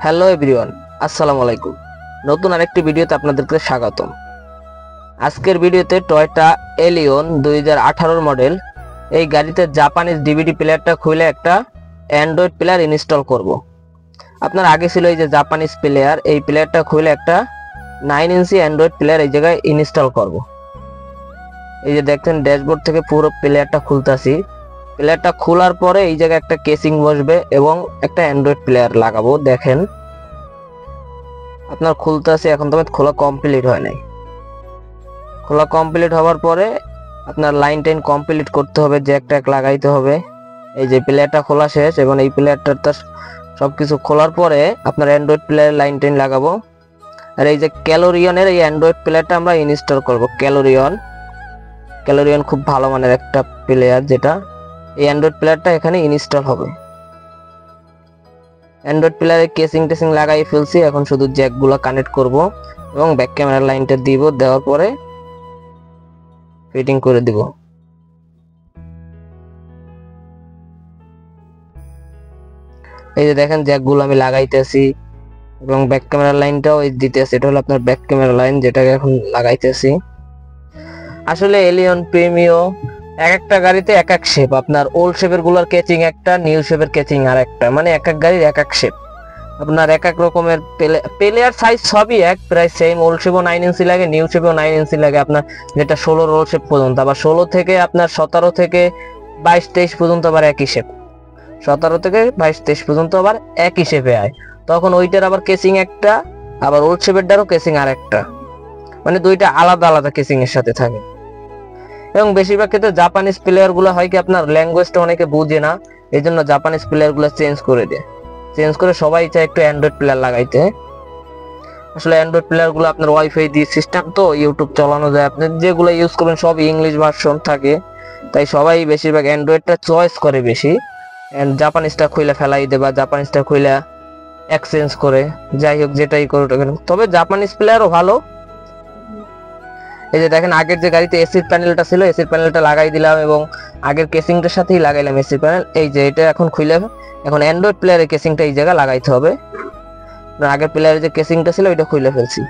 Hello everyone, আসসালামু আলাইকুম। নতুন আরেকটি ভিডিওতে আপনাদেরকে স্বাগতম। আজকের ভিডিওতে টয়োটা এলিয়ন 2018 মডেল এই গাড়িতে জাপানিজ ডিভিডি প্লেয়ারটা খুলে একটা অ্যান্ড্রয়েড প্লেয়ার ইনস্টল করব। আপনার আগে ছিল এই যে জাপানিজ প্লেয়ার, এই প্লেয়ারটা খুলে একটা 9 ইঞ্চি অ্যান্ড্রয়েড প্লেয়ার এই জায়গায় ইনস্টল করব। এই যে দেখছেন ড্যাশবোর্ড থেকে পুরো প্লেয়ারটা খুলতাছি। প্লেয়ারটা খোলার পরে এই জায়গায় একটা কেসিং বসবে এবং একটা অ্যান্ড্রয়েড প্লেয়ার লাগাবো। দেখেন আপনার খুলতেছে, এখন তবে খোলা কমপ্লিট হয় নাই। খোলা কমপ্লিট হওয়ার পরে আপনার লাইন টাইন কমপ্লিট করতে হবে, জ্যাক ট্যাক লাগাইতে হবে। এই যে প্লেয়ারটা খোলা শেষ এবং এই প্লেয়ারটা সবকিছু খোলার পরে আপনার অ্যান্ড্রয়েড প্লেয়ার লাইন টাইন লাগাবো। আর এই যে ক্যালোরিয়নের এই অ্যান্ড্রয়েড প্লেয়ারটা আমরা ইনস্টল করব। ক্যালোরিয়ন খুব ভালো মানের একটা প্লেয়ার, যেটা এই অ্যান্ড্রয়েড প্লেয়ারটা এখানে ইনস্টল হবে। অ্যান্ড্রয়েড প্লেয়ারের কেসিং টেসিং লাগাই ফেলছি, এখন শুধু জ্যাকগুলো কানেক্ট করব এবং ব্যাক ক্যামেরার লাইনটা দিব। দেওয়ার পরে ফিটিং করে দিব। এই যে দেখেন জ্যাকগুলো আমি লাগাইতেছি এবং ব্যাক ক্যামেরার লাইনটাও দিতেছি। এটা হলো আপনার ব্যাক ক্যামেরা লাইন, যেটাকে এখন লাগাইতেছি। আসলে এলিয়ন প্রিমিও এক একটা গাড়িতে এক এক শেপ। আপনার ওল্ড শেপের গুলোর কেচিং একটা, নিউ শেপের কেচিং আর একটা, মানে এক এক গাড়ির এক এক শেপ। আপনার এক এক রকমের প্লেয়ার সাইজ সবই এক, প্রায় সেম। ওল্ড শেপও 9 ইঞ্চি লাগে, নিউ শেপও 9 ইঞ্চি লাগে। আপনার যেটা 16 ওল্ড শেপ পর্যন্ত, আবার 16 থেকে আপনার 17 থেকে 22-23 পর্যন্ত আবার একই শেপ। 17 থেকে 22-23 পর্যন্ত আবার একই শেপে আয়। তখন ওইটার আবার কেসিং একটা, আবার ওল্ড শেপেরটারও কেসিং আর একটা, মানে দুইটা আলাদা আলাদা কেসিং এর সাথে থাকে। এবং বেশিরভাগ ক্ষেত্রে জাপানিজ প্লেয়ার গুলো হয় কি আপনার ল্যাঙ্গুয়েজটা অনেকে বুঝে না, এই জন্য জাপানিজ প্লেয়ার গুলো চেঞ্জ করে দেয়। চেঞ্জ করে সবাই চায় একটু অ্যান্ড্রয়েড প্লেয়ার লাগাইতে। আসলে অ্যান্ড্রয়েড প্লেয়ার গুলো আপনার ওয়াইফাই দিয়ে সিস্টেম, তো ইউটিউব চালানো যায়। আপনি যেগুলো ইউজ করবেন সব ইংলিশ ভার্সন থাকে, তাই সবাই বেশিরভাগ অ্যান্ড্রয়েডটা চয়েস করে বেশি। জাপানিজটা খুইলা ফেলাই দেবা, জাপানিজটা খুইলা এক্সচেঞ্জ করে, যাই হোক যেটাই করুক। তবে জাপানিজ প্লেয়ারও ভালো। এই যে দেখেন আগের যে গাড়িতে এসির প্যানেলটা ছিল, এসির প্যানেলটা লাগাই দিলাম এবং আগের কেসিংটার সাথেই লাগাইলাম এসির প্যানেল। এই যে এটা এখন খুলে, এখন অ্যান্ড্রয়েড প্লেয়ারের কেসিংটা এই জায়গায় লাগাইতে হবে। আগের প্লেয়ারের যে কেসিংটা ছিল ওইটা খুলে ফেলছি।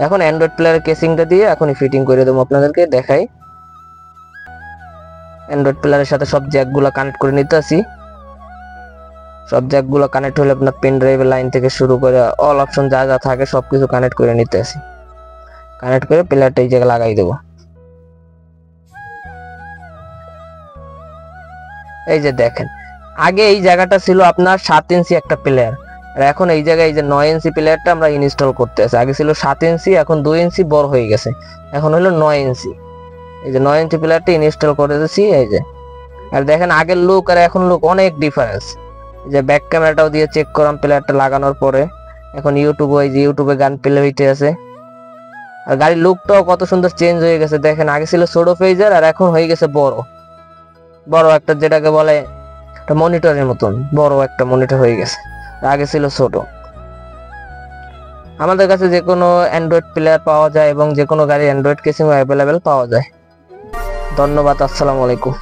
এখন অ্যান্ড্রয়েড প্লেয়ারের কেসিংটা দিয়ে এখনই ফিটিং করে দেবো। আপনাদেরকে দেখাই, অ্যান্ড্রয়েড প্লেয়ারের সাথে সব জ্যাকগুলো কানেক্ট করে নিতে আসি। সব জ্যাকগুলো কানেক্ট হলে আপনার পেন ড্রাইভের লাইন থেকে শুরু করে অল অপশন যা যা থাকে সবকিছু কানেক্ট করে নিতে আসি। কানেক্ট করে প্লেয়ারটা এই জায়গায় লাগাই দেবো। এই যে দেখেন আগে এই জায়গাটা ছিল আপনার 7 ইঞ্চি একটা প্লেয়ার, আর এখন এই জায়গায় এই যে 9 ইঞ্চি প্লেয়ারটা আমরা ইনস্টল করতে আছে। আগে ছিল 7 ইঞ্চি, এখন 2 ইঞ্চি বড় হয়ে গেছে, এখন হলো 9 ইঞ্চি। এই যে 9 ইঞ্চি প্লেয়ারটা ইনস্টল করে দিয়েছি। এই যে আর দেখেন আগের লুক আর এখন লুক অনেক ডিফারেন্স। এই যে ব্যাক ক্যামেরাটাও দিয়ে চেক করলাম প্লেয়ারটা লাগানোর পরে। এখন ইউটিউবে গান প্লে হইতে আছে। আর গাড়ির লুকটাও কত সুন্দর চেঞ্জ হয়ে গেছে। দেখেন আগে ছিল ছোট ফেজার, আর এখন হয়ে গেছে বড় বড় একটা, যেটাকে বলে একটা মনিটরের মতন বড় একটা মনিটর হয়ে গেছে। আগে ছিল ছোট। আমাদের কাছে যে কোনো অ্যান্ড্রয়েড প্লেয়ার পাওয়া যায় এবং যে কোনো গাড়ি অ্যান্ড্রয়েড কেসিং অ্যাভেলেবেল পাওয়া যায়। ধন্যবাদ, আসসালামু আলাইকুম।